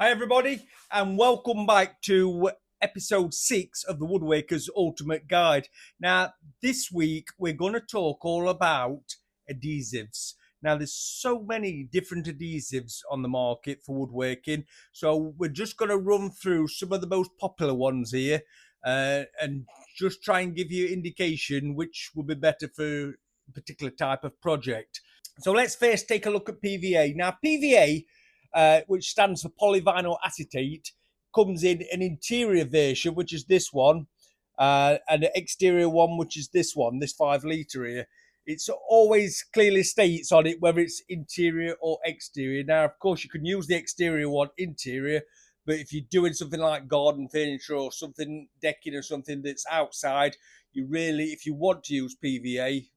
Hi everybody and welcome back to episode 6 of the Woodworker's Ultimate Guide. Now this week we're going to talk all about adhesives. Now there's so many different adhesives on the market for woodworking, so we're just going to run through some of the most popular ones here and just try and give you indication which will be better for a particular type of project. So let's first take a look at PVA. Now PVA, which stands for polyvinyl acetate, comes in an interior version, which is this one, and an exterior one, which is this one, this 5 litre here. It's always clearly states on it whether it's interior or exterior. Now, of course, you can use the exterior one interior, but if you're doing something like garden furniture or something, decking or something that's outside, you really, if you want to use PVA,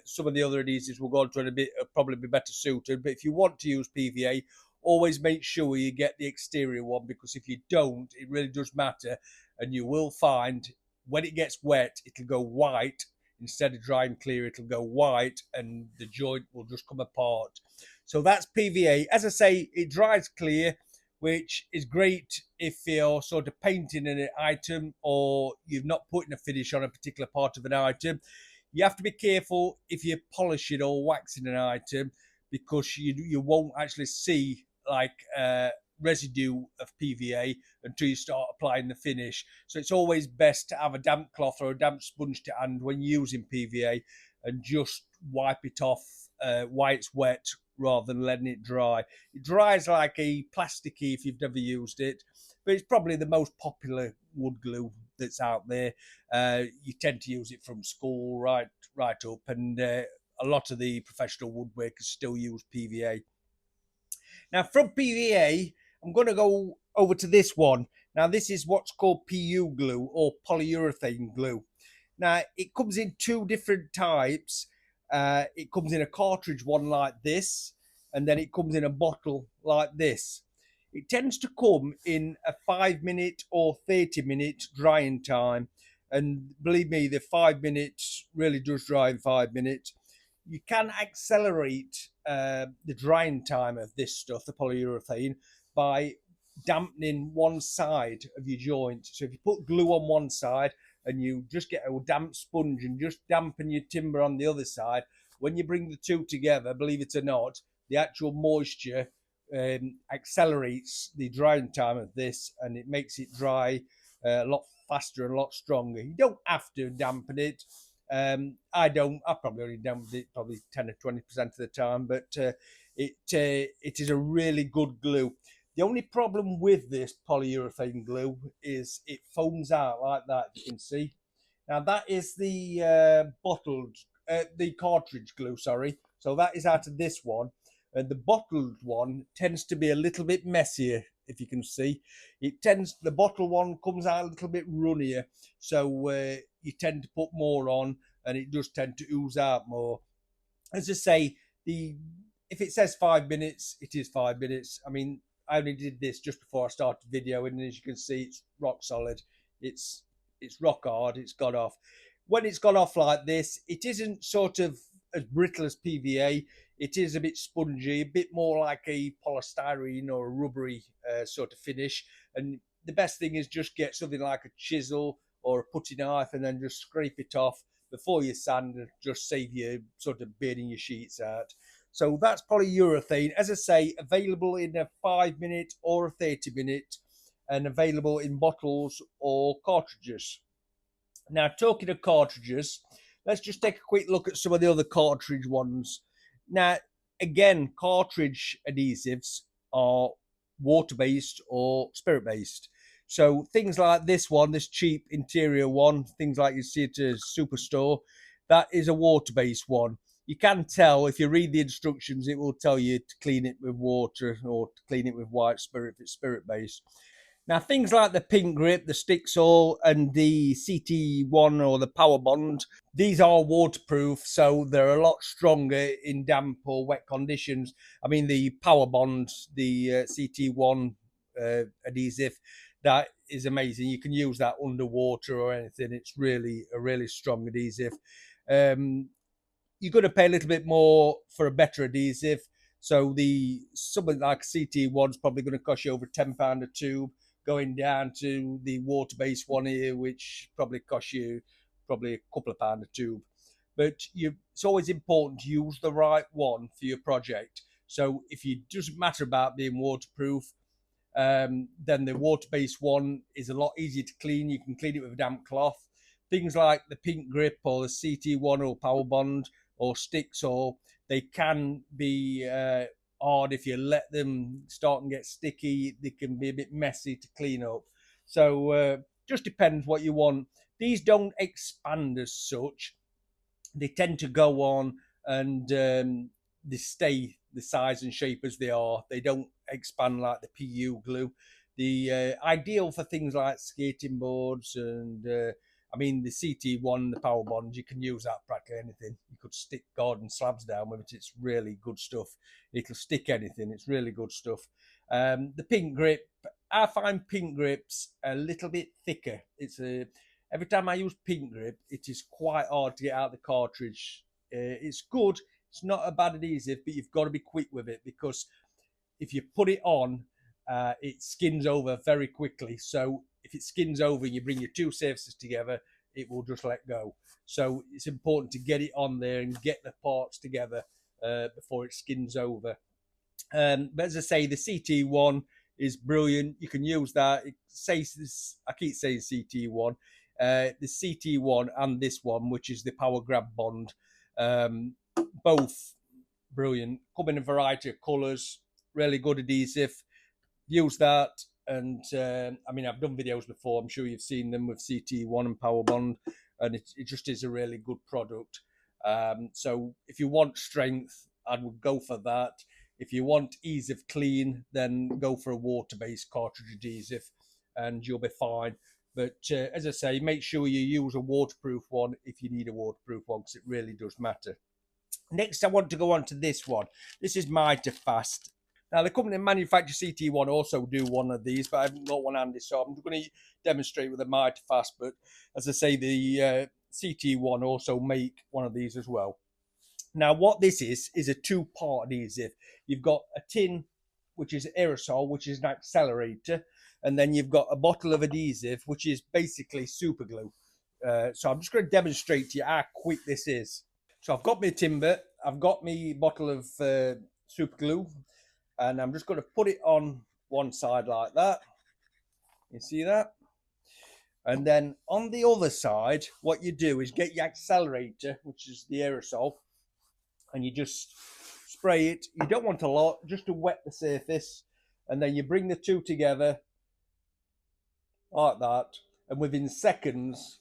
some of the other adhesives we'll go on to in a bit probably be better suited. But if you want to use PVA, always make sure you get the exterior one, because if you don't, it really does matter, and you will find when it gets wet, it'll go white. Instead of dry and clear, it'll go white and the joint will just come apart. So that's PVA. As I say, it dries clear, which is great if you're sort of painting an item or you've not putting a finish on a particular part of an item. You have to be careful if you're polishing or waxing an item, because you won't actually see like residue of PVA until you start applying the finish. So it's always best to have a damp cloth or a damp sponge to hand when using PVA and just wipe it off while it's wet rather than letting it dry. It dries like a plasticky if you've never used it, but it's probably the most popular wood glue that's out there. You tend to use it from school right up, and a lot of the professional woodworkers still use PVA. Now from PVA, I'm going to go over to this one. Now this is what's called PU glue or polyurethane glue. Now it comes in 2 different types. It comes in a cartridge one like this, and then it comes in a bottle like this. It tends to come in a 5-minute or 30-minute drying time. And believe me, the 5 minutes really does dry in 5 minutes. You can accelerate the drying time of this stuff, the polyurethane, by dampening one side of your joint. So if you put glue on one side and you just get a damp sponge and just dampen your timber on the other side, when you bring the two together, believe it or not, the actual moisture accelerates the drying time of this, and it makes it dry a lot faster and a lot stronger. You don't have to dampen it. I don't. I probably only dampened it probably 10 or 20% of the time, but it is a really good glue. The only problem with this polyurethane glue is it foams out like that. You can see. Now that is the the cartridge glue. Sorry. So that is out of this one, and the bottled one tends to be a little bit messier. If you can see, the bottled one comes out a little bit runnier, so you tend to put more on, and it does tend to ooze out more. As I say, if it says 5 minutes, it is 5 minutes. I mean, I only did this just before I started videoing, and as you can see, it's rock solid. It's rock hard. It's got off. When it's got off like this, it isn't sort of as brittle as PVA. It is a bit spongy, a bit more like a polystyrene or a rubbery sort of finish. And the best thing is just get something like a chisel or a putty knife and then just scrape it off before you sand, and just save you sort of burning your sheets out. So that's polyurethane. As I say, available in a 5-minute or a 30-minute, and available in bottles or cartridges. Now, talking of cartridges, let's just take a quick look at some of the other cartridge ones. Now, again, cartridge adhesives are water-based or spirit-based. So things like this one, this cheap interior one, things like you see at a superstore, that is a water-based one. You can tell if you read the instructions, it will tell you to clean it with water or to clean it with white spirit if it's spirit-based. Now, things like the Pink Grip, the Stick Saw, and the CT1 or the Power Bond, these are waterproof, so they're a lot stronger in damp or wet conditions. I mean, the Power Bond, the CT1 adhesive, that is amazing. You can use that underwater or anything. It's really a really strong adhesive. You're going to pay a little bit more for a better adhesive. So the something like CT1's probably going to cost you over £10 a tube, going down to the water-based one here, which probably costs you probably a couple of pound a tube. But it's always important to use the right one for your project. So if it doesn't matter about being waterproof, then the water-based one is a lot easier to clean. You can clean it with a damp cloth. Things like the pink grip or the CT1 or Power Bond or sticks, or they can be hard if you let them start and get sticky. They can be a bit messy to clean up. So just depends what you want. These don't expand as such. They tend to go on and they stay the size and shape as they are. They don't expand like the PU glue. The ideal for things like skating boards and I mean the CT1, the Power Bond, you can use that practically anything. You could stick garden slabs down with it. It's really good stuff. It'll stick anything. It's really good stuff. The pink grip, I find pink grips a little bit thicker. Every time I use pink grip, it is quite hard to get out the cartridge. It's good. It's not a bad adhesive, but you've got to be quick with it because if you put it on, it skins over very quickly. So if it skins over and you bring your two surfaces together, it will just let go. So it's important to get it on there and get the parts together before it skins over. But as I say, the CT1 is brilliant. You can use that. It says this, I keep saying CT1. The CT1 and this one, which is the Power Grab Bond, both brilliant. Come in a variety of colours. Really good adhesive. Use that. And I mean, I've done videos before. I'm sure you've seen them with CT1 and Power Bond. And it just is a really good product. So if you want strength, I would go for that. If you want ease of clean, then go for a water-based cartridge adhesive and you'll be fine. But as I say, make sure you use a waterproof one if you need a waterproof one because it really does matter. Next, I want to go on to this one. This is Fast. Now, the company that manufactures CT1 also do one of these, but I haven't got one handy, so I'm going to demonstrate with the Fast. But as I say, the CT1 also make one of these as well. Now, what this is a two-part adhesive. You've got a tin, which is aerosol, which is an accelerator, and then you've got a bottle of adhesive, which is basically super glue. So I'm just going to demonstrate to you how quick this is. So I've got my timber, I've got my bottle of super glue, and I'm just going to put it on one side like that. You see that? And then on the other side, what you do is get your accelerator, which is the aerosol, and you just spray it. You don't want a lot, just to wet the surface. And then you bring the two together like that. And within seconds,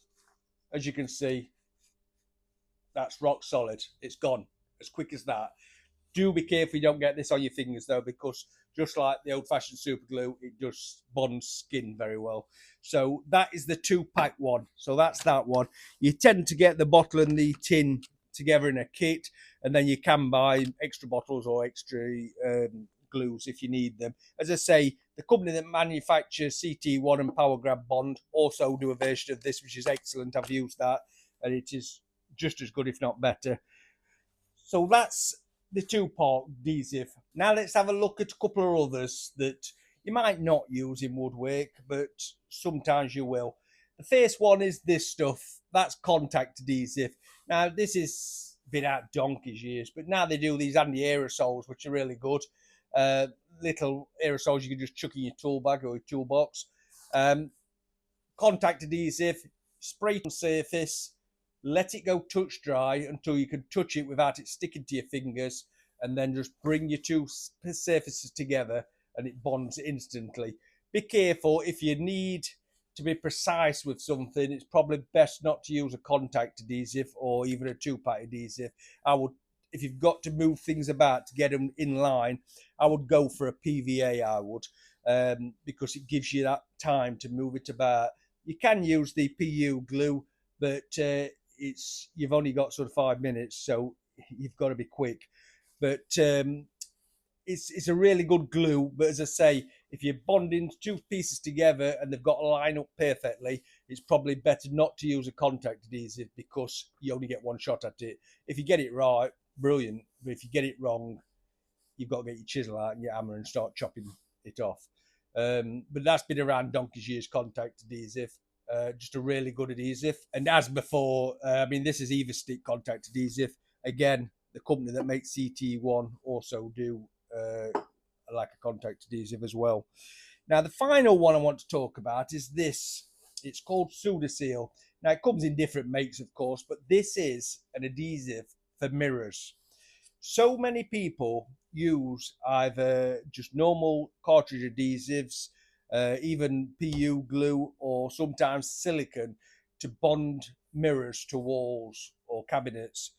as you can see, that's rock solid. It's gone as quick as that. Do be careful you don't get this on your fingers though, because just like the old-fashioned super glue, it just bonds skin very well. So that is the two-pack one. So that's that one. You tend to get the bottle and the tin together in a kit, and then you can buy extra bottles or extra glues if you need them. As I say, the company that manufactures CT1 and Power Grab Bond also do a version of this, which is excellent. I've used that, and it is just as good, if not better. So that's the two-part adhesive. Now let's have a look at a couple of others that you might not use in woodwork, but sometimes you will. The first one is this stuff. That's contact adhesive. Now this has been out donkey's years, but now they do these anti-aerosols, which are really good. Little aerosols you can just chuck in your tool bag or your toolbox. Contact adhesive, spray it on surface, let it go touch dry until you can touch it without it sticking to your fingers, and then just bring your two surfaces together and it bonds instantly. Be careful, if you need to be precise with something, it's probably best not to use a contact adhesive or even a two-pack adhesive. If you've got to move things about to get them in line, I would go for a PVA, because it gives you that time to move it about. You can use the PU glue, but you've only got sort of 5 minutes, so you've got to be quick. But it's a really good glue. But as I say, if you're bonding two pieces together and they've got to line up perfectly, it's probably better not to use a contact adhesive because you only get one shot at it. If you get it right, brilliant. But if you get it wrong, you've got to get your chisel out and your hammer and start chopping it off. But that's been around donkey's years, contact adhesive. Just a really good adhesive. And as before, I mean, this is Everstick contact adhesive. Again, the company that makes CT1 also do like a contact adhesive as well. Now, the final one I want to talk about is this. It's called Seal. Now, it comes in different makes, of course, but this is an adhesive for mirrors. So many people use either just normal cartridge adhesives, even PU glue, or sometimes silicone to bond mirrors to walls or cabinets.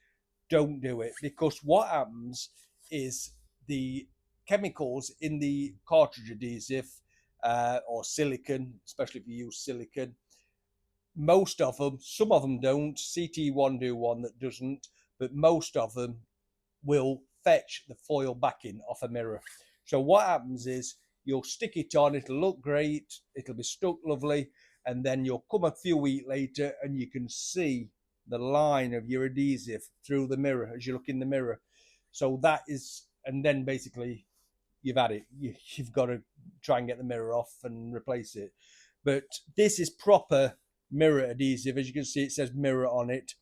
Don't do it, because what happens is the chemicals in the cartridge adhesive or silicone, especially if you use silicone, most of them, some of them don't. CT1 do one that doesn't, but most of them will fetch the foil backing off a mirror. So what happens is you'll stick it on, it'll look great, it'll be stuck lovely, and then you'll come a few weeks later and you can see the line of your adhesive through the mirror as you look in the mirror. So that is, and then basically you've had it. You've got to try and get the mirror off and replace it. But this is proper mirror adhesive. As you can see, it says mirror on it.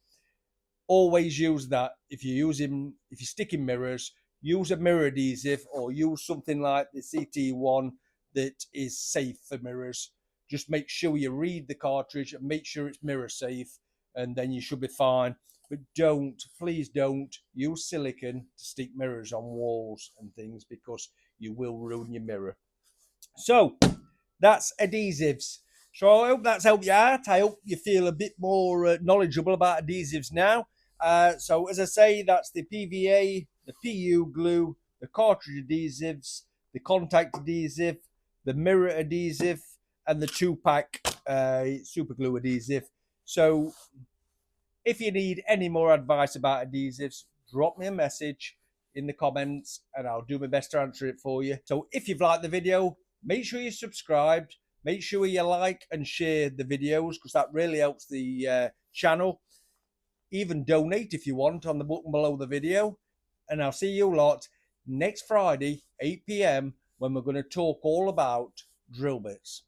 Always use that. If you're sticking mirrors, use a mirror adhesive or use something like the CT1 that is safe for mirrors. Just make sure you read the cartridge and make sure it's mirror safe, and then you should be fine. But please don't use silicone to stick mirrors on walls and things, because you will ruin your mirror. So that's adhesives. So I hope that's helped you out. I hope you feel a bit more knowledgeable about adhesives now. So as I say, that's the PVA, the PU glue, the cartridge adhesives, the contact adhesive, the mirror adhesive, and the 2-pack super glue adhesive. So if you need any more advice about adhesives, drop me a message in the comments and I'll do my best to answer it for you. So if you've liked the video, make sure you're subscribed. Make sure you like and share the videos, because that really helps the channel. Even donate if you want on the button below the video. And I'll see you lot next Friday, 8 p.m, when we're going to talk all about drill bits.